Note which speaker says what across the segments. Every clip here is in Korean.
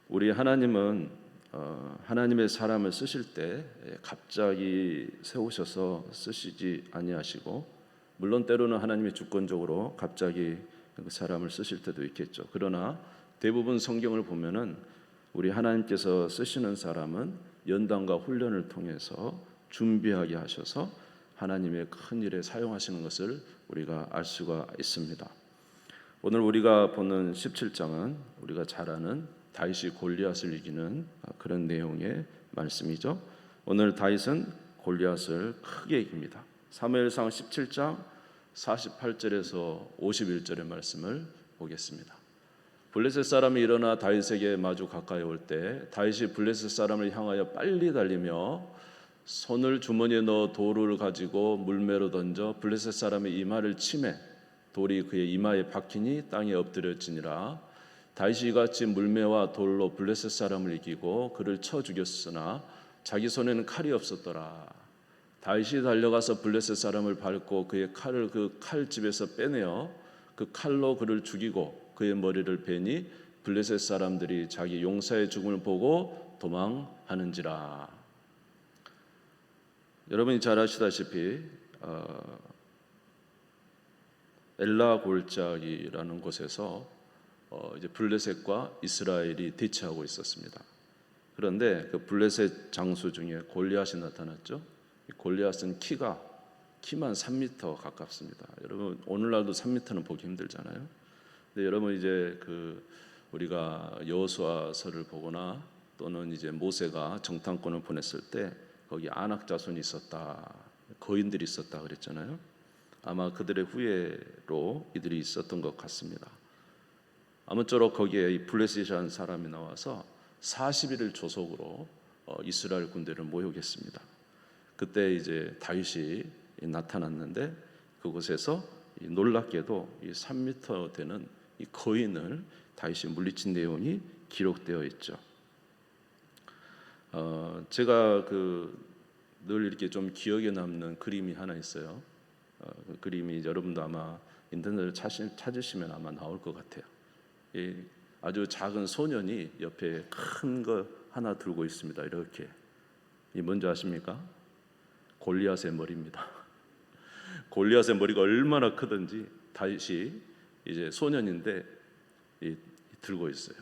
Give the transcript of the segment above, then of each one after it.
Speaker 1: 우리 하나님은 하나님의 사람을 쓰실 때 갑자기 세우셔서 쓰시지 아니하시고, 물론 때로는 하나님이 주권적으로 갑자기 그 사람을 쓰실 때도 있겠죠. 그러나 대부분 성경을 보면은 우리 하나님께서 쓰시는 사람은 연단과 훈련을 통해서 준비하게 하셔서 하나님의 큰 일에 사용하시는 것을 우리가 알 수가 있습니다. 오늘 우리가 보는 17장은 우리가 잘 아는 다윗이 골리앗을 이기는 그런 내용의 말씀이죠. 오늘 다윗은 골리앗을 크게 이깁니다. 사무엘상 17장 48절에서 51절의 말씀을 보겠습니다. 블레셋 사람이 일어나 다윗에게 마주 가까이 올 때 다윗이 블레셋 사람을 향하여 빨리 달리며 손을 주머니에 넣어 돌을 가지고 물매로 던져 블레셋 사람의 이마를 치매 돌이 그의 이마에 박히니 땅에 엎드려지니라. 다윗이 이같이 물매와 돌로 블레셋 사람을 이기고 그를 쳐 죽였으나 자기 손에는 칼이 없었더라. 다윗이 달려가서 블레셋 사람을 밟고 그의 칼을 그 칼집에서 빼내어 그 칼로 그를 죽이고 그의 머리를 베니 블레셋 사람들이 자기 용사의 죽음을 보고 도망하는지라. 여러분이 잘 아시다시피 엘라 골짜기라는 곳에서 이제 블레셋과 이스라엘이 대치하고 있었습니다. 그런데 그 블레셋 장수 중에 골리앗이 나타났죠. 골리앗은 키만 3m 가깝습니다. 여러분 오늘날도 3m는 보기 힘들잖아요. 근데 여러분 이제 우리가 여호수아서를 보거나 또는 이제 모세가 정탐꾼을 보냈을 때 거기 아낙 자손이 있었다, 거인들이 있었다 그랬잖아요. 아마 그들의 후예로 이들이 있었던 것 같습니다. 아무쪼록 거기에 이 블레셋이라는 사람이 나와서 40일을 조속으로 이스라엘 군대를 모욕했습니다. 그때 이제 다윗이 나타났는데 그곳에서 놀랍게도 이 3m 되는 이 거인을 다윗이 물리친 내용이 기록되어 있죠. 제가 늘 이렇게 좀 기억에 남는 그림이 하나 있어요. 그 그림이 여러분도 아마 인터넷을 찾으시면 아마 나올 것 같아요. 아주 작은 소년이 옆에 큰 거 하나 들고 있습니다. 이렇게. 이 뭔지 아십니까? 골리앗의 머리입니다. 골리앗의 머리가 얼마나 크든지 다윗이 이제 소년인데 들고 있어요.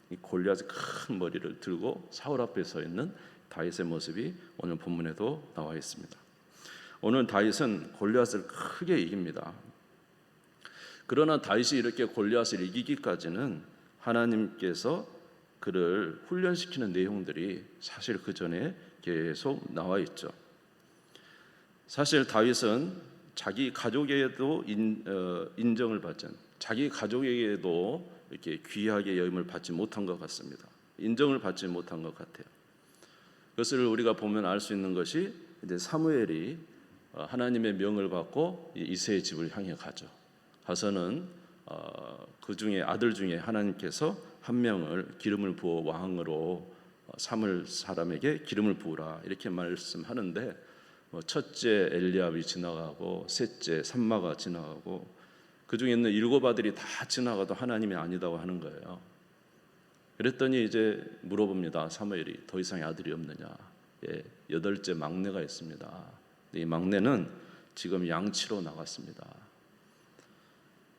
Speaker 1: 이 골리앗의 큰 머리를 들고 사울 앞에 서 있는 다윗의 모습이 오늘 본문에도 나와 있습니다. 오늘 다윗은 골리앗을 크게 이깁니다. 그러나 다윗이 이렇게 골리앗을 이기기까지는 하나님께서 그를 훈련시키는 내용들이 사실 그 전에 계속 나와 있죠. 사실 다윗은 자기 가족에게도 인정을 받지 않은, 자기 가족에게도 이렇게 귀하게 여김을 받지 못한 것 같습니다. 인정을 받지 못한 것 같아요. 그것을 우리가 보면 알 수 있는 것이 이제 사무엘이 하나님의 명을 받고 이새의 집을 향해 가서는 그 중에 아들 중에 하나님께서 한 명을 기름을 부어 왕으로 삼을 사람에게 기름을 부으라 이렇게 말씀하는데 첫째 엘리압이 지나가고 셋째 삼마가 지나가고 그 중에 있는 7 아들이 다 지나가도 하나님이 아니다고 하는 거예요. 그랬더니 이제 물어봅니다. 사무엘이 더 이상의 아들이 없느냐? 8째 막내가 있습니다. 이 막내는 지금 양치로 나갔습니다.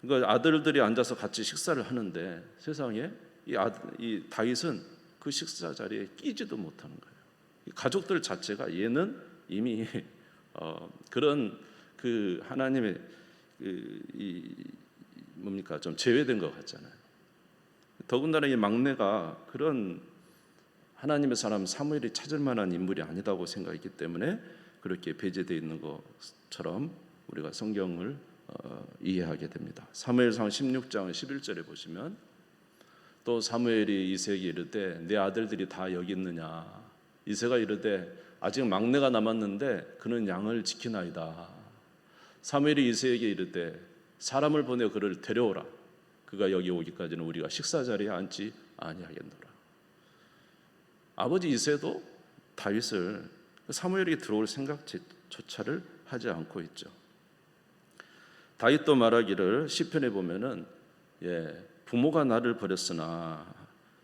Speaker 1: 그러니까 아들들이 앉아서 같이 식사를 하는데 세상에 이 다윗은 그 식사 자리에 끼지도 못하는 거예요. 이 가족들 자체가 얘는 이미 그런 하나님의 좀 제외된 것 같잖아요. 더군다나 이 막내가 그런 하나님의 사람 사무엘이 찾을 만한 인물이 아니다고 생각했기 때문에 그렇게 배제되어 있는 것처럼 우리가 성경을 이해하게 됩니다. 사무엘상 16장 11절에 보시면 또 사무엘이 이새에게 이르되 내 아들들이 다 여기 있느냐. 이새가 이르되 아직 막내가 남았는데 그는 양을 지키나이다. 사무엘이 이새에게 이르되 사람을 보내 그를 데려오라. 그가 여기 오기까지는 우리가 식사 자리에 앉지 아니하겠노라. 아버지 이새도 다윗을 사무엘에게 들어올 생각조차를 하지 않고 있죠. 다윗도 말하기를 시편에 보면은 부모가 나를 버렸으나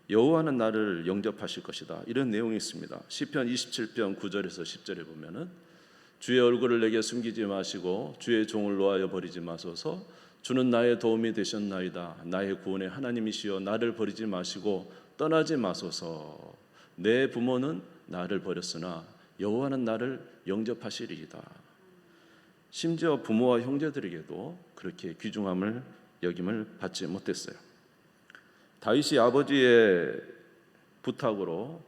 Speaker 1: 여호와는 나를 영접하실 것이다. 이런 내용이 있습니다. 시편 27편 9절에서 10절에 보면은 주의 얼굴을 내게 숨기지 마시고 주의 종을 놓아여 버리지 마소서. 주는 나의 도움이 되셨나이다. 나의 구원의 하나님이시여 나를 버리지 마시고 떠나지 마소서. 내 부모는 나를 버렸으나 여호와는 나를 영접하시리이다. 심지어 부모와 형제들에게도 그렇게 귀중함을 여김을 받지 못했어요. 다윗이 아버지의 부탁으로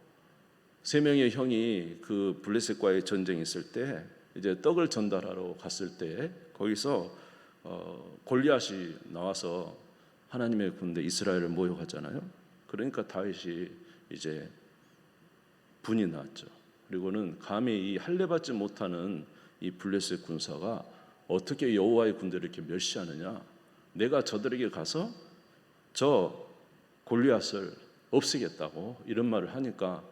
Speaker 1: 세 명의 형이 그 블레셋과의 전쟁이 있을 때 이제 떡을 전달하러 갔을 때 거기서 골리앗이 나와서 하나님의 군대 이스라엘을 모욕하잖아요. 그러니까 다윗이 이제 분이 났죠. 그리고는 감히 이 할례받지 못하는 이 블레셋 군사가 어떻게 여호와의 군대를 이렇게 멸시하느냐, 내가 저들에게 가서 저 골리앗을 없애겠다고 이런 말을 하니까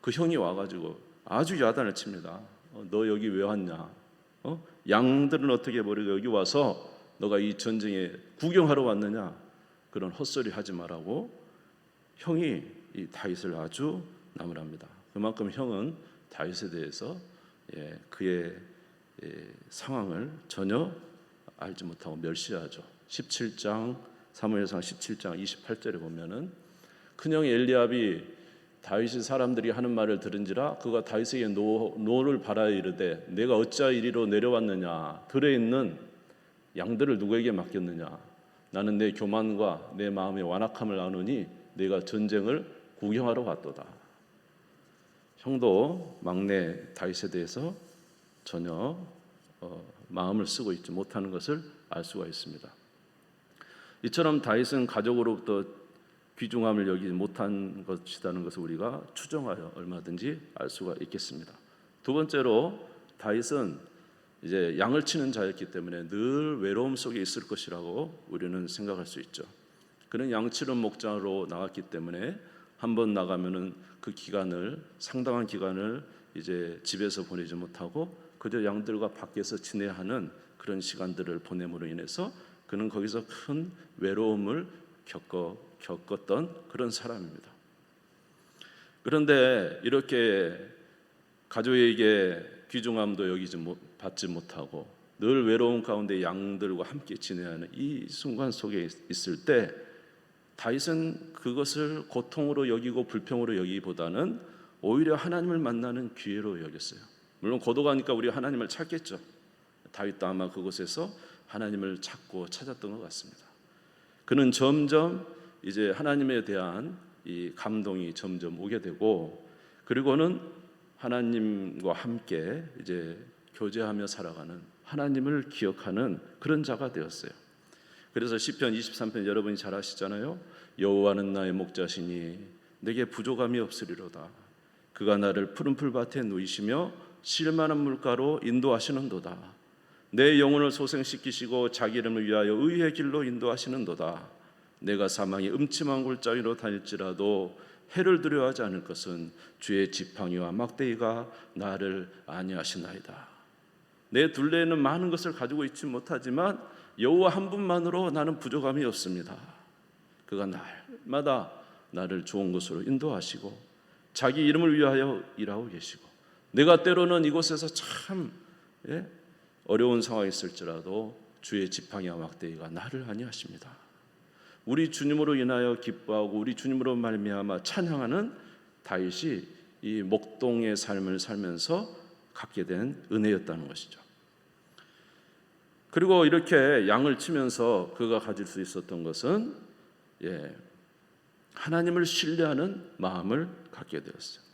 Speaker 1: 그 형이 와가지고 아주 야단을 칩니다. 너 여기 왜 왔냐? 양들은 어떻게 버리고 여기 와서 너가 이 전쟁에 구경하러 왔느냐? 그런 헛소리 하지 말라고 형이 이 다윗을 아주 나무랍니다. 그만큼 형은 다윗에 대해서 그의 상황을 전혀 알지 못하고 멸시하죠. 17장 사무엘상 17장 28절에 보면은 큰형 엘리압이 다윗이 사람들이 하는 말을 들은지라 그가 다윗에게 노를 바라여 이르되 내가 어찌하여 이리로 내려왔느냐? 들에 있는 양들을 누구에게 맡겼느냐? 나는 내 교만과 내 마음의 완악함을 아노니 내가 전쟁을 구경하러 왔도다. 형도 막내 다윗에 대해서 전혀 마음을 쓰고 있지 못하는 것을 알 수가 있습니다. 이처럼 다윗은 가족으로부터 귀중함을 여기지 못한 것이라는 것을 우리가 추정하여 얼마든지 알 수가 있겠습니다. 두 번째로 다윗은 이제 양을 치는 자였기 때문에 늘 외로움 속에 있을 것이라고 우리는 생각할 수 있죠. 그는 양치는 목장으로 나갔기 때문에 한번 나가면은 그 기간을 상당한 기간을 이제 집에서 보내지 못하고 그저 양들과 밖에서 지내야 하는 그런 시간들을 보냄으로 인해서 그는 거기서 큰 외로움을 겪었던 그런 사람입니다. 그런데 이렇게 가족에게 귀중함도 받지 못하고 늘 외로움 가운데 양들과 함께 지내야 하는 이 순간 속에 있을 때 다윗은 그것을 고통으로 여기고 불평으로 여기보다는 오히려 하나님을 만나는 기회로 여겼어요. 물론 고독하니까 우리 하나님을 찾겠죠. 다윗도 아마 그곳에서 하나님을 찾고 찾았던 것 같습니다. 그는 점점 이제 하나님에 대한 이 감동이 점점 오게 되고 그리고는 하나님과 함께 이제 교제하며 살아가는 하나님을 기억하는 그런 자가 되었어요. 그래서 시편 23편 여러분이 잘 아시잖아요. 여호와는 나의 목자시니 내게 부족함이 없으리로다. 그가 나를 푸른 풀밭에 누이시며 쉴만한 물가로 인도하시는도다. 내 영혼을 소생시키시고 자기 이름을 위하여 의의 길로 인도하시는도다. 내가 사망의 음침한 골짜기로 다닐지라도 해를 두려워하지 않을 것은 주의 지팡이와 막대기가 나를 안위하시나이다. 내 둘레에는 많은 것을 가지고 있지 못하지만 여호와 한 분만으로 나는 부족함이 없습니다. 그가 날마다 나를 좋은 곳으로 인도하시고 자기 이름을 위하여 일하고 계시고 내가 때로는 이곳에서 참 어려운 상황이 있을지라도 주의 지팡이와 막대기가 나를 안위하십니다. 우리 주님으로 인하여 기뻐하고 우리 주님으로 말미암아 찬양하는 다윗이 이 목동의 삶을 살면서 갖게 된 은혜였다는 것이죠. 그리고 이렇게 양을 치면서 그가 가질 수 있었던 것은 하나님을 신뢰하는 마음을 갖게 되었어요.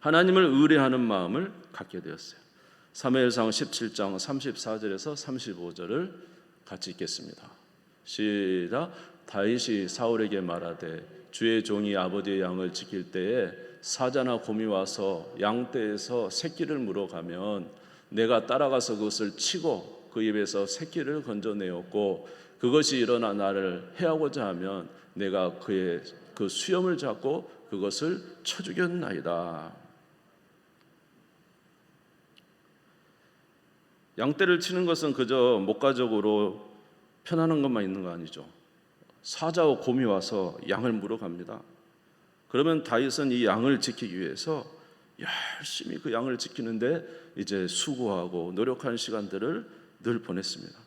Speaker 1: 하나님을 의뢰하는 마음을 갖게 되었어요. 사무엘상 17장 34절에서 35절을 같이 읽겠습니다. 시작. 다윗이 사울에게 말하되 주의 종이 아버지의 양을 지킬 때에 사자나 곰이 와서 양떼에서 새끼를 물어가면 내가 따라가서 그것을 치고 그 입에서 새끼를 건져내었고 그것이 일어나 나를 해하고자 하면 내가 그의 그 수염을 잡고 그것을 쳐 죽였나이다. 양떼를 치는 것은 그저 목가적으로 편안한 것만 있는 거 아니죠. 사자와 곰이 와서 양을 물어갑니다. 그러면 다윗은 이 양을 지키기 위해서 열심히 그 양을 지키는데 이제 수고하고 노력하는 시간들을 늘 보냈습니다.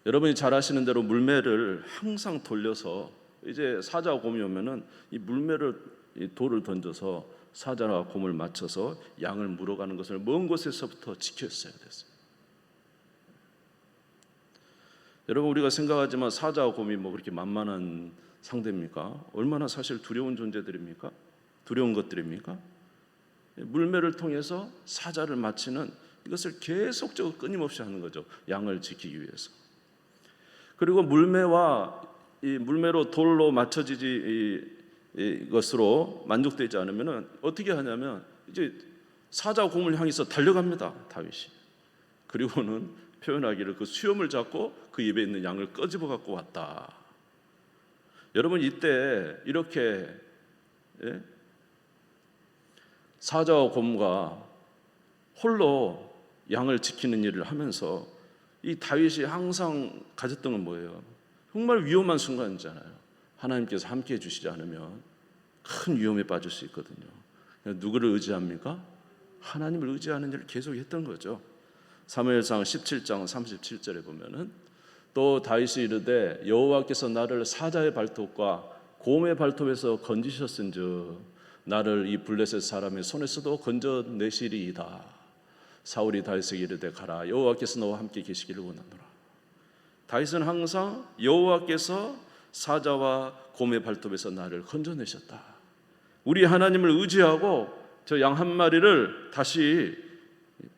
Speaker 1: 여러분이 잘 아시는 대로 물매를 항상 돌려서 이제 사자와 곰이 오면은 이 물매를 이 돌을 던져서 사자와 곰을 맞춰서 양을 물어가는 것을 먼 곳에서부터 지켰어야 됐어요. 여러분, 우리가 생각하지만 사자와 곰이 뭐 그렇게 만만한 상대입니까? 얼마나 사실 두려운 존재들입니까? 두려운 것들입니까? 물매를 통해서 사자를 맞히는 이것을 계속적으로 끊임없이 하는 거죠. 양을 지키기 위해서. 그리고 물매와 이 물매로 돌로 맞춰지지 이것으로 만족되지 않으면은 어떻게 하냐면 이제 사자 곰을 향해서 달려갑니다. 다윗이. 그리고는 표현하기를 그 수염을 잡고 그 입에 있는 양을 꺼집어 갖고 왔다. 여러분, 이때 이렇게 사자와 곰과 홀로 양을 지키는 일을 하면서 이 다윗이 항상 가졌던 건 뭐예요? 정말 위험한 순간이잖아요. 하나님께서 함께 해주시지 않으면 큰 위험에 빠질 수 있거든요. 누구를 의지합니까? 하나님을 의지하는 일을 계속 했던 거죠. 사무엘상 17장 37절에 보면은 또 다윗이 이르되 여호와께서 나를 사자의 발톱과 곰의 발톱에서 건지셨은즉 나를 이 블레셋 사람의 손에서도 건져내시리이다. 사울이 다윗에게 이르되 가라, 여호와께서 너와 함께 계시기를 원하노라. 다윗은 항상 여호와께서 사자와 곰의 발톱에서 나를 건져내셨다. 우리 하나님을 의지하고 저 양 한 마리를 다시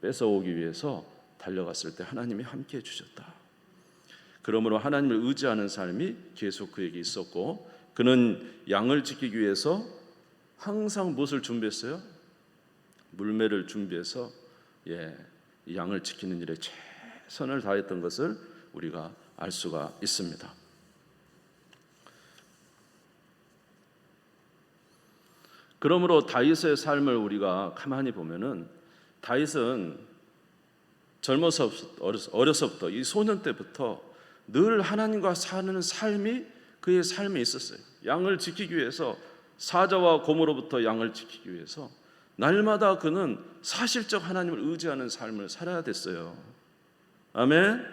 Speaker 1: 뺏어오기 위해서 달려갔을 때 하나님이 함께 해주셨다. 그러므로 하나님을 의지하는 삶이 계속 그에게 있었고, 그는 양을 지키기 위해서 항상 무엇을 준비했어요? 물매를 준비해서 이 양을 지키는 일에 최선을 다했던 것을 우리가 알 수가 있습니다. 그러므로 다윗의 삶을 우리가 가만히 보면은 다윗은 어려서부터 이 소년 때부터 늘 하나님과 사는 삶이 그의 삶에 있었어요. 양을 지키기 위해서, 사자와 곰으로부터 양을 지키기 위해서 날마다 그는 사실적 하나님을 의지하는 삶을 살아야 됐어요. 아멘.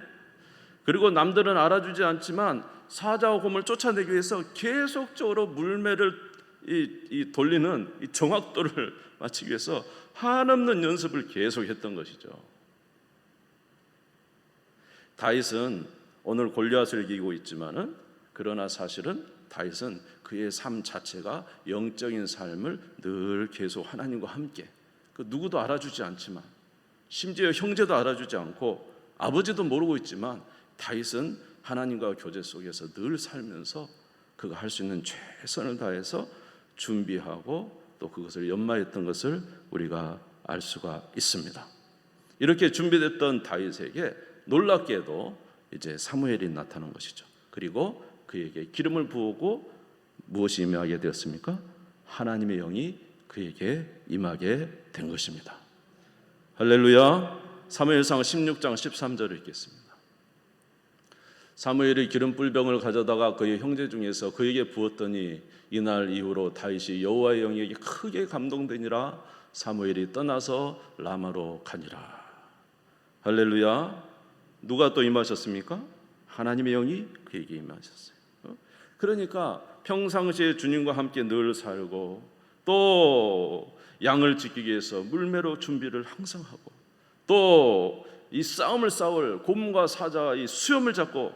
Speaker 1: 그리고 남들은 알아주지 않지만 사자와 곰을 쫓아내기 위해서 계속적으로 물매를 돌리는 이 정확도를 맞추기 위해서 한없는 연습을 계속했던 것이죠. 다윗은 오늘 골리앗을 이기고 있지만은 그러나 사실은 다윗은 그의 삶 자체가 영적인 삶을 늘 계속 하나님과 함께, 그 누구도 알아주지 않지만, 심지어 형제도 알아주지 않고 아버지도 모르고 있지만 다윗은 하나님과 교제 속에서 늘 살면서 그가 할 수 있는 최선을 다해서 준비하고 또 그것을 연마했던 것을 우리가 알 수가 있습니다. 이렇게 준비됐던 다윗에게 놀랍게도 이제 사무엘이 나타난 것이죠. 그리고 그에게 기름을 부었고 무엇이 임하게 되었습니까? 하나님의 영이 그에게 임하게 된 것입니다. 할렐루야. 사무엘상 16장 13절을 읽겠습니다. 사무엘이 기름 뿔병을 가져다가 그의 형제 중에서 그에게 부었더니 이날 이후로 다윗이 여호와의 영에게 크게 감동되니라. 사무엘이 떠나서 라마로 가니라. 할렐루야. 누가 또 임하셨습니까? 하나님의 영이 그에게 임하셨어요. 그러니까 평상시에 주님과 함께 늘 살고 또 양을 지키기 위해서 물매로 준비를 항상 하고 또 이 싸움을 싸울 곰과 사자 이 수염을 잡고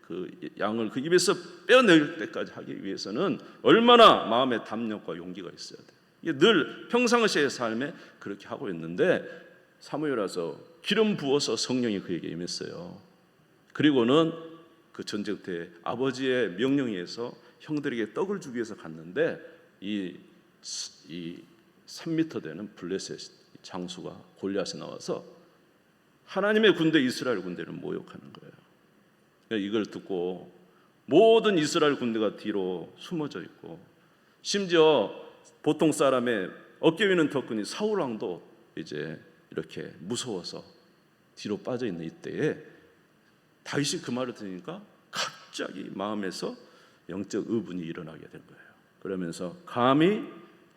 Speaker 1: 그 양을 그 입에서 빼어낼 때까지 하기 위해서는 얼마나 마음의 담력과 용기가 있어야 돼요. 이게 늘 평상시의 삶에 그렇게 하고 있는데 사무엘 와서 기름 부어서 성령이 그에게 임했어요. 그리고는 그 전쟁 때 아버지의 명령에 의해서 형들에게 떡을 주기 위해서 갔는데 이 3m 되는 블레셋 장수가 골리앗이 나와서 하나님의 군대 이스라엘 군대를 모욕하는 거예요. 이걸 듣고 모든 이스라엘 군대가 뒤로 숨어져 있고 심지어 보통 사람의 어깨 위는 덕분이 사울 왕도 이제 이렇게 무서워서 뒤로 빠져 있는 이때에 다윗이 그 말을 들으니까 갑자기 마음에서 영적 의분이 일어나게 된 거예요. 그러면서 감히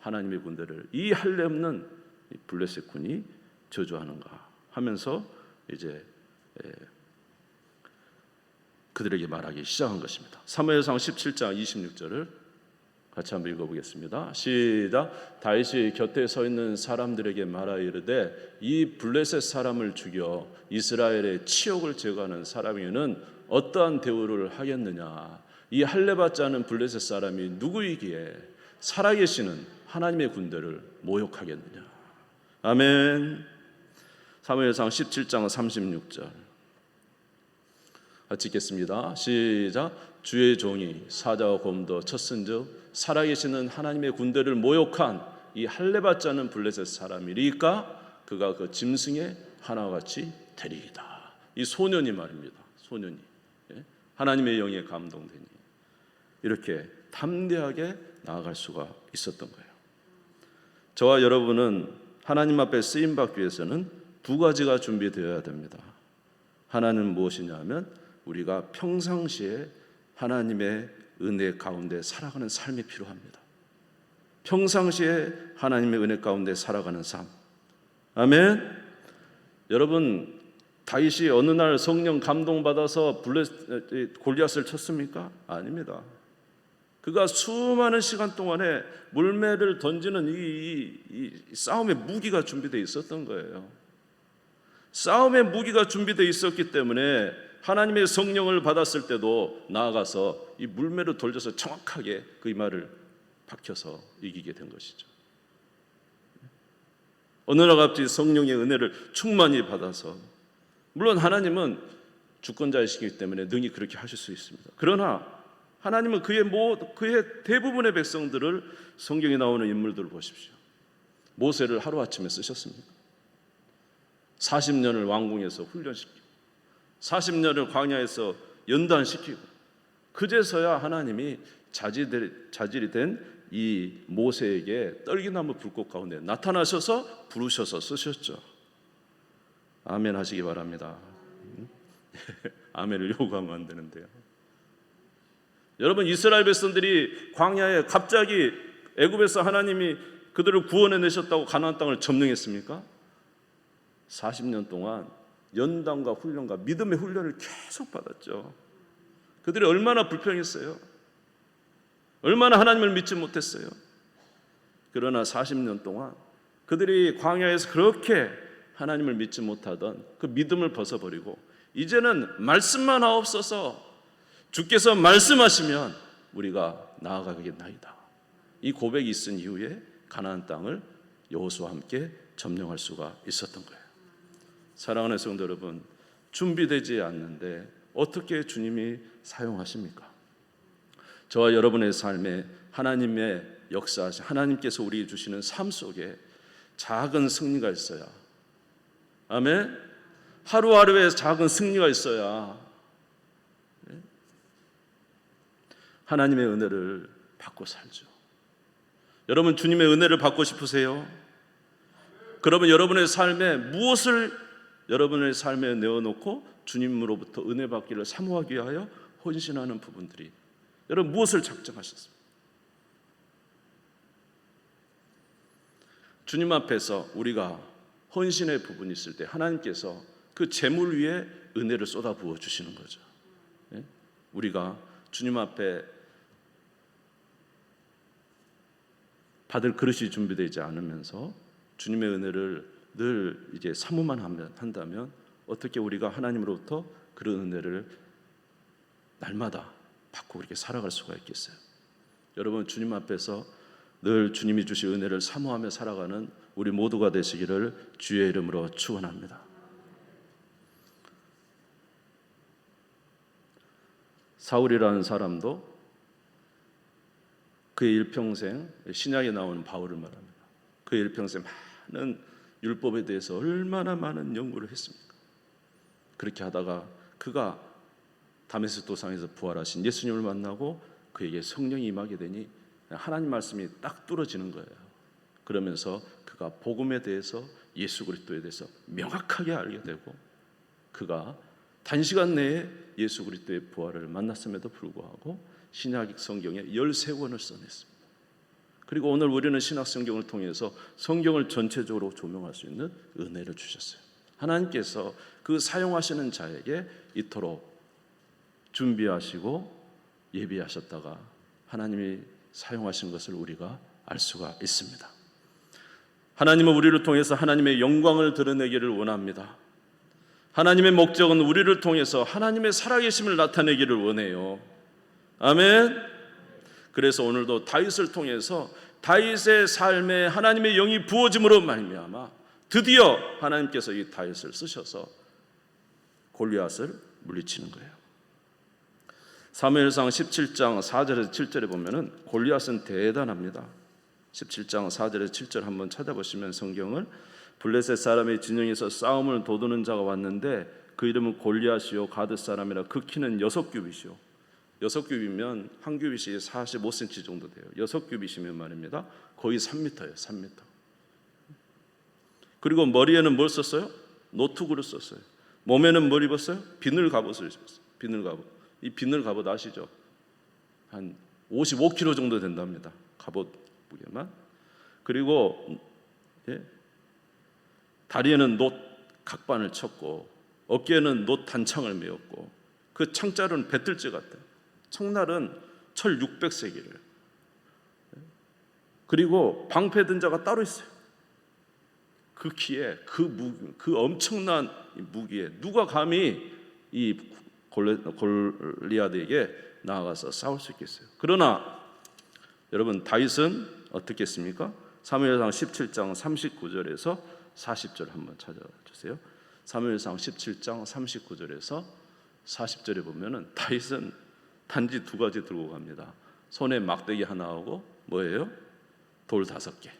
Speaker 1: 하나님의 군대를 이 할례 없는 블레셋 군이 저주하는가 하면서 이제 그들에게 말하기 시작한 것입니다. 사무엘상 17장 26절을 같이 한번 읽어보겠습니다. 시작. 다윗이 곁에 서 있는 사람들에게 말하여 이르되 이 블레셋 사람을 죽여 이스라엘의 치욕을 제거하는 사람에게는 어떠한 대우를 하겠느냐. 이 할례 받지 않은 블레셋 사람이 누구이기에 살아계시는 하나님의 군대를 모욕하겠느냐. 아멘. 사무엘상 17장 36절 같이 읽겠습니다. 시작. 주의 종이 사자와 곰도 쳤은즉 살아계시는 하나님의 군대를 모욕한 이 할례 받지 않은 블레셋 사람이리까 그가 그 짐승의 하나와 같이 되리이다. 이 소년이 말입니다. 소년이 하나님의 영에 감동되니 이렇게 담대하게 나아갈 수가 있었던 거예요. 저와 여러분은 하나님 앞에 쓰임 받기 위해서는 두 가지가 준비되어야 됩니다. 하나는 무엇이냐 하면 우리가 평상시에 하나님의 은혜 가운데 살아가는 삶이 필요합니다. 평상시에 하나님의 은혜 가운데 살아가는 삶. 아멘. 여러분, 다윗이 어느 날 성령 감동받아서 골리앗을 쳤습니까? 아닙니다. 그가 수많은 시간 동안에 물매를 던지는 이 싸움의 무기가 준비되어 있었던 거예요. 싸움의 무기가 준비되어 있었기 때문에 하나님의 성령을 받았을 때도 나아가서 이 물매로 돌려서 정확하게 그 이마를 박혀서 이기게 된 것이죠. 어느 날 갑자기 성령의 은혜를 충만히 받아서, 물론 하나님은 주권자이시기 때문에 능히 그렇게 하실 수 있습니다. 그러나 하나님은 그의 대부분의 백성들을, 성경에 나오는 인물들을 보십시오. 모세를 하루아침에 쓰셨습니다. 40년을 왕궁에서 훈련시키고 40년을 광야에서 연단시키고 그제서야 하나님이 자질이 된 이 모세에게 떨기나무 불꽃 가운데 나타나셔서 부르셔서 쓰셨죠. 아멘 하시기 바랍니다. 아멘을 요구하면 안 되는데요. 여러분, 이스라엘 백성들이 광야에 갑자기 애굽에서 하나님이 그들을 구원해내셨다고 가나안 땅을 점령했습니까? 40년 동안 연단과 훈련과 믿음의 훈련을 계속 받았죠. 그들이 얼마나 불평했어요. 얼마나 하나님을 믿지 못했어요. 그러나 40년 동안 그들이 광야에서 그렇게 하나님을 믿지 못하던 그 믿음을 벗어버리고 이제는 말씀만 하옵소서, 주께서 말씀하시면 우리가 나아가겠나이다. 이 고백이 있은 이후에 가나안 땅을 여호수아와 함께 점령할 수가 있었던 거예요. 사랑하는 성도 여러분, 준비되지 않는데 어떻게 주님이 사용하십니까? 저와 여러분의 삶에 하나님의 역사하신, 하나님께서 우리에게 주시는 삶 속에 작은 승리가 있어야, 아멘, 하루하루에 작은 승리가 있어야 하나님의 은혜를 받고 살죠. 여러분, 주님의 은혜를 받고 싶으세요? 그러면 여러분의 삶에 무엇을 여러분의 삶에 내어놓고 주님으로부터 은혜 받기를 사모하기 위하여 헌신하는 부분들이, 여러분 무엇을 작정하셨습니까? 주님 앞에서 우리가 헌신의 부분이 있을 때 하나님께서 그 재물 위에 은혜를 쏟아 부어 주시는 거죠. 우리가 주님 앞에 받을 그릇이 준비되지 않으면서 주님의 은혜를 늘 이제 사모만 한다면 어떻게 우리가 하나님으로부터 그런 은혜를 날마다 받고 그렇게 살아갈 수가 있겠어요? 여러분, 주님 앞에서 늘 주님이 주신 은혜를 사모하며 살아가는 우리 모두가 되시기를 주의 이름으로 축원합니다. 사울이라는 사람도 그의 일평생, 신약에 나오는 바울을 말합니다. 그의 일평생 많은 율법에 대해서 얼마나 많은 연구를 했습니까? 그렇게 하다가 그가 다메섹 도상에서 부활하신 예수님을 만나고 그에게 성령이 임하게 되니 하나님 말씀이 딱 뚫어지는 거예요. 그러면서 그가 복음에 대해서, 예수 그리스도에 대해서 명확하게 알게 되고, 그가 단시간 내에 예수 그리스도의 부활을 만났음에도 불구하고 신약 성경에 13권을 써냈습니다. 그리고 오늘 우리는 신약 성경을 통해서 성경을 전체적으로 조명할 수 있는 은혜를 주셨어요. 하나님께서 그 사용하시는 자에게 이토록 준비하시고 예비하셨다가 하나님이 사용하신 것을 우리가 알 수가 있습니다. 하나님은 우리를 통해서 하나님의 영광을 드러내기를 원합니다. 하나님의 목적은 우리를 통해서 하나님의 살아계심을 나타내기를 원해요. 아멘. 그래서 오늘도 다윗을 통해서 다윗의 삶에 하나님의 영이 부어짐으로 말미암아 드디어 하나님께서 이 다윗을 쓰셔서 골리앗을 물리치는 거예요. 사무엘상 17장 4절에서 7절에 보면은 골리앗은 대단합니다. 17장 4절에서 7절 한번 찾아보시면 성경을 블레셋 사람의 진영에서 싸움을 도두는 자가 왔는데 그 이름은 골리앗이요 가드 사람이라 그 키는 6규빗이요 6규빗이면 한 규빗이 45cm 정도 돼요. 6규빗이면 말입니다. 거의 3m예요. 3m. 그리고 머리에는 뭘 썼어요? 노투구를 썼어요. 몸에는 뭘 입었어요? 비늘 갑옷을 입었어요. 비늘 갑옷. 이 비늘 갑옷 아시죠? 한 55kg 정도 된답니다. 갑옷 무게만. 그리고 다리에는 놋 각반을 쳤고 어깨에는 놋 단창을 메었고 그 창자루는 배틀지 같아요. 청날은 철 600세기를. 그리고 방패든 자가 따로 있어요. 그 키에 그 엄청난 무기에 누가 감히 이 골리앗에게 나아가서 싸울 수 있겠어요? 그러나 여러분 다윗은 어떻게 했습니까? 사무엘상 17장 39절에서 40절 한번 찾아주세요. 사무엘상 17장 39절에서 40절에 보면은 다윗은 단지 2가지 들고 갑니다. 손에 막대기 하나하고 뭐예요? 돌 5개.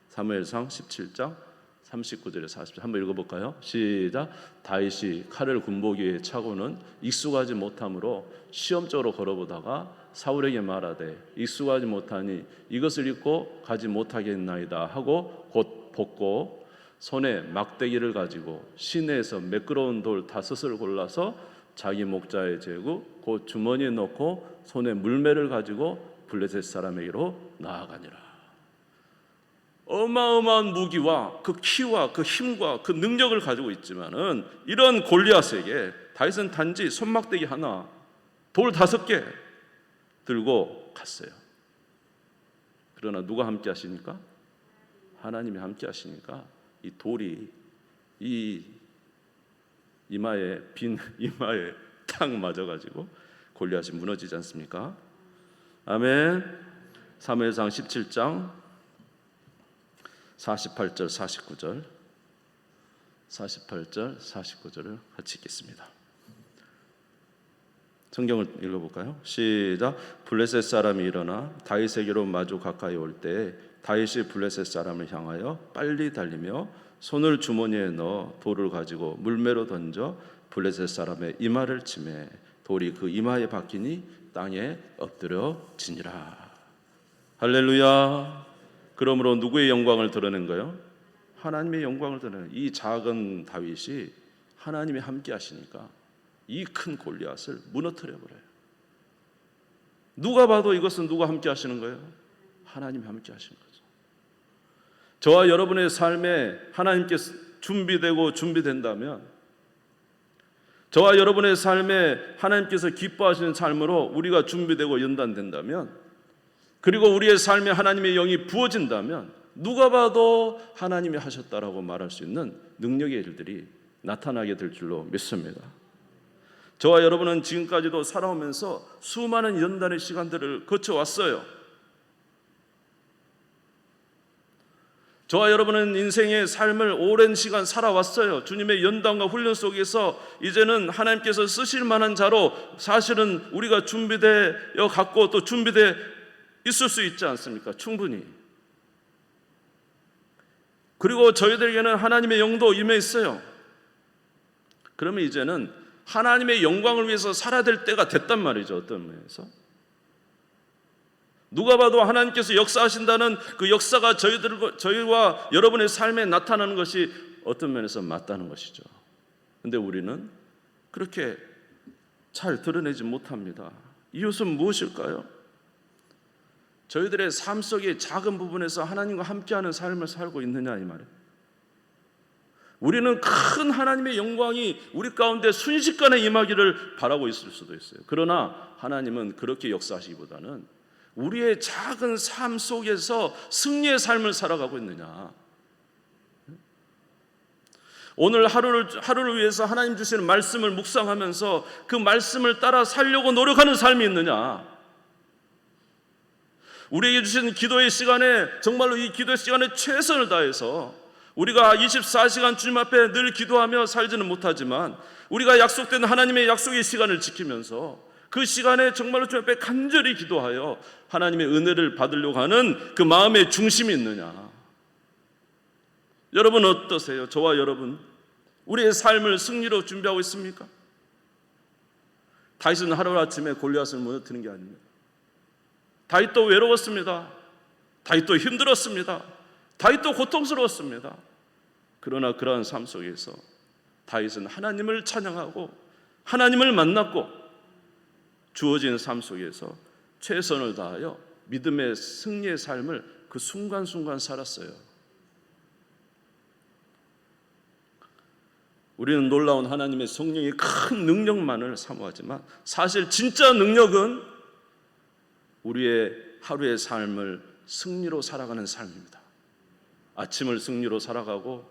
Speaker 1: 사무엘상 17장 39절에 40절 한번 읽어볼까요? 시작. 다윗이 칼을 군복위에 차고는 익숙하지 못함으로 시험적으로 걸어보다가 사울에게 말하되 익숙하지 못하니 이것을 입고 가지 못하겠나이다 하고 곧 벗고 손에 막대기를 가지고 시내에서 매끄러운 돌 5을 골라서 자기 목자에 재고 곧 주머니에 넣고 손에 물매를 가지고 블레셋 사람에게로 나아가니라. 어마어마한 무기와 그 키와 그 힘과 그 능력을 가지고 있지만은 이런 골리앗에게 다윗은 단지 손막대기 하나, 돌 5개 들고 갔어요. 그러나 누가 함께 하시니까? 하나님이 함께 하시니까 이 돌이 이 이마에 빈 이마에 탁 맞아가지고 골리앗이 무너지지 않습니까? 아멘. 사무엘상 17장 48절 49절 48절 49절을 같이 읽겠습니다. 성경을 읽어볼까요? 시작. 블레셋 사람이 일어나 다윗에게로 마주 가까이 올 때 다윗이 블레셋 사람을 향하여 빨리 달리며 손을 주머니에 넣어 돌을 가지고 물매로 던져 블레셋 사람의 이마를 치매 돌이 그 이마에 박히니 땅에 엎드려지니라. 할렐루야. 그러므로 누구의 영광을 드러낸 거예요? 하나님의 영광을 드러낸. 이 작은 다윗이 하나님이 함께 하시니까 이 큰 골리앗을 무너뜨려 버려요. 누가 봐도 이것은 누가 함께 하시는 거예요? 하나님이 함께 하시는 거죠. 저와 여러분의 삶에 하나님께서 준비된다면, 저와 여러분의 삶에 하나님께서 기뻐하시는 삶으로 우리가 준비되고 연단된다면, 그리고 우리의 삶에 하나님의 영이 부어진다면 누가 봐도 하나님이 하셨다라고 말할 수 있는 능력의 일들이 나타나게 될 줄로 믿습니다. 저와 여러분은 지금까지도 살아오면서 수많은 연단의 시간들을 거쳐왔어요. 저와 여러분은 인생의 삶을 오랜 시간 살아왔어요. 주님의 연단과 훈련 속에서 이제는 하나님께서 쓰실 만한 자로 사실은 우리가 준비되어 갖고 또 준비되어 있을 수 있지 않습니까? 충분히. 그리고 저희들에게는 하나님의 영도 임해 있어요. 그러면 이제는 하나님의 영광을 위해서 살아야 될 때가 됐단 말이죠. 어떤 면에서 누가 봐도 하나님께서 역사하신다는 그 역사가 저희와 여러분의 삶에 나타나는 것이 어떤 면에서 맞다는 것이죠. 그런데 우리는 그렇게 잘 드러내지 못합니다. 이유는 무엇일까요? 저희들의 삶 속의 작은 부분에서 하나님과 함께하는 삶을 살고 있느냐 이 말이에요. 우리는 큰 하나님의 영광이 우리 가운데 순식간에 임하기를 바라고 있을 수도 있어요. 그러나 하나님은 그렇게 역사하시기보다는 우리의 작은 삶 속에서 승리의 삶을 살아가고 있느냐. 오늘 하루를 위해서 하나님 주시는 말씀을 묵상하면서 그 말씀을 따라 살려고 노력하는 삶이 있느냐. 우리에게 주신 기도의 시간에 정말로 이 기도의 시간에 최선을 다해서 우리가 24시간 주님 앞에 늘 기도하며 살지는 못하지만 우리가 약속된 하나님의 약속의 시간을 지키면서 그 시간에 정말로 주님 앞에 간절히 기도하여 하나님의 은혜를 받으려고 하는 그 마음의 중심이 있느냐. 여러분 어떠세요? 저와 여러분 우리의 삶을 승리로 준비하고 있습니까? 다윗은 하루아침에 골리앗을 무너뜨리는 게 아닙니다. 다윗도 외로웠습니다. 다윗도 힘들었습니다. 다윗도 고통스러웠습니다. 그러나 그러한 삶 속에서 다윗은 하나님을 찬양하고 하나님을 만났고 주어진 삶 속에서 최선을 다하여 믿음의 승리의 삶을 그 순간순간 살았어요. 우리는 놀라운 하나님의 성령의 큰 능력만을 사모하지만 사실 진짜 능력은 우리의 하루의 삶을 승리로 살아가는 삶입니다. 아침을 승리로 살아가고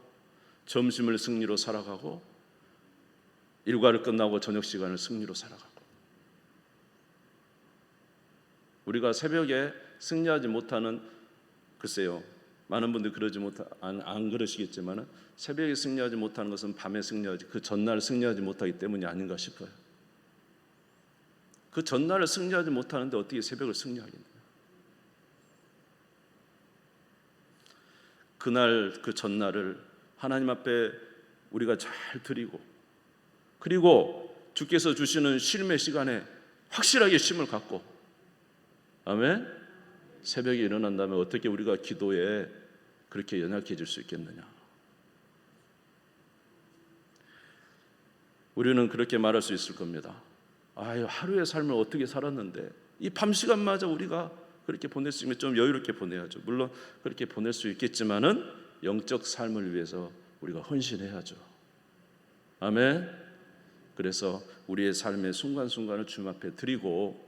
Speaker 1: 점심을 승리로 살아가고 일과를 끝나고 저녁 시간을 승리로 살아가고 우리가 새벽에 승리하지 못하는 글쎄요 많은 분들이 안 그러시겠지만 새벽에 승리하지 못하는 것은 밤에 승리하지 그 전날 승리하지 못하기 때문이 아닌가 싶어요. 그 전날을 승리하지 못하는데 어떻게 새벽을 승리하겠나요? 그날 그 전날을 하나님 앞에 우리가 잘 드리고 그리고 주께서 주시는 쉼의 시간에 확실하게 쉼을 갖고 아멘? 새벽에 일어난다면 어떻게 우리가 기도에 그렇게 연약해질 수 있겠느냐. 우리는 그렇게 말할 수 있을 겁니다. 아유, 하루의 삶을 어떻게 살았는데 이 밤 시간마저 우리가 그렇게 보낼 수 있으면 좀 여유롭게 보내야죠. 물론 그렇게 보낼 수 있겠지만은 영적 삶을 위해서 우리가 헌신해야죠. 아멘. 그래서 우리의 삶의 순간순간을 주님 앞에 드리고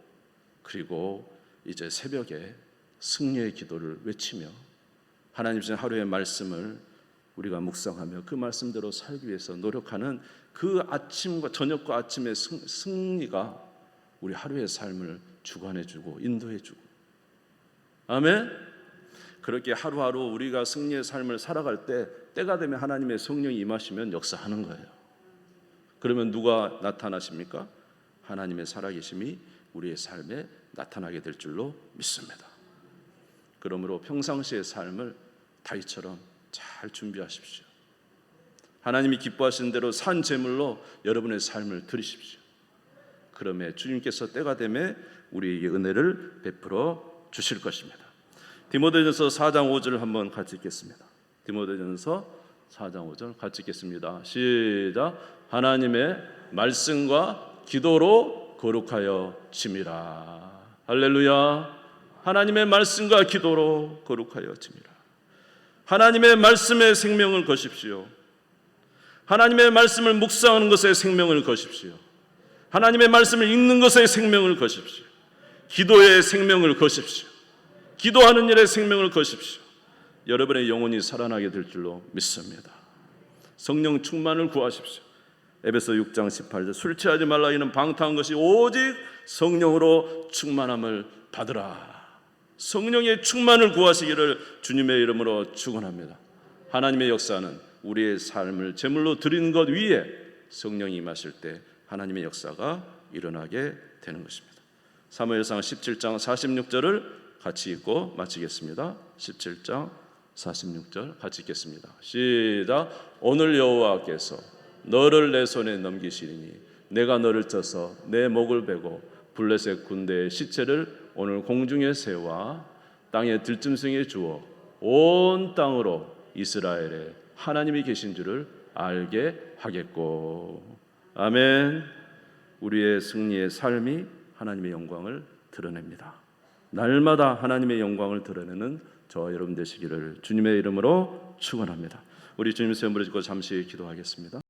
Speaker 1: 그리고 이제 새벽에 승리의 기도를 외치며 하나님 주신 하루의 말씀을 우리가 묵상하며 그 말씀대로 살기 위해서 노력하는 그 아침과 저녁과 아침의 승리가 우리 하루의 삶을 주관해주고 인도해주고 아멘. 그렇게 하루하루 우리가 승리의 삶을 살아갈 때 때가 되면 하나님의 성령이 임하시면 역사하는 거예요. 그러면 누가 나타나십니까? 하나님의 살아계심이 우리의 삶에 나타나게 될 줄로 믿습니다. 그러므로 평상시의 삶을 다윗처럼 잘 준비하십시오. 하나님이 기뻐하시는 대로 산 제물로 여러분의 삶을 드리십시오. 그러면 주님께서 때가 되면 우리에게 은혜를 베풀어 주실 것입니다. 디모데전서 4장 5절을 한번 같이 읽겠습니다. 디모데전서 4장 5절 같이 읽겠습니다. 시작. 하나님의 말씀과 기도로 거룩하여 짐이라. 할렐루야. 하나님의 말씀과 기도로 거룩하여 짐이라. 하나님의 말씀에 생명을 거십시오. 하나님의 말씀을 묵상하는 것에 생명을 거십시오. 하나님의 말씀을 읽는 것에 생명을 거십시오. 기도에 생명을 거십시오. 기도하는 일에 생명을 거십시오. 여러분의 영혼이 살아나게 될 줄로 믿습니다. 성령 충만을 구하십시오. 에베소 6장 18절 술 취하지 말라 이는 방탕한 것이 오직 성령으로 충만함을 받으라. 성령의 충만을 구하시기를 주님의 이름으로 축원합니다. 하나님의 역사는 우리의 삶을 제물로 드리는 것 위에 성령이 임하실 때 하나님의 역사가 일어나게 되는 것입니다. 사무엘상 17장 46절을 같이 읽고 마치겠습니다. 17장 46절 같이 읽겠습니다. 시작. 오늘 여호와께서 너를 내 손에 넘기시리니 내가 너를 쳐서 내 목을 베고 블레셋 군대의 시체를 오늘 공중에 세워 땅의 들짐승에 주어 온 땅으로 이스라엘에 하나님이 계신 줄을 알게 하겠고. 아멘. 우리의 승리의 삶이 하나님의 영광을 드러냅니다. 날마다 하나님의 영광을 드러내는 저와 여러분 되시기를 주님의 이름으로 축원합니다. 우리 주님 세운 무릎 짓고 잠시 기도하겠습니다.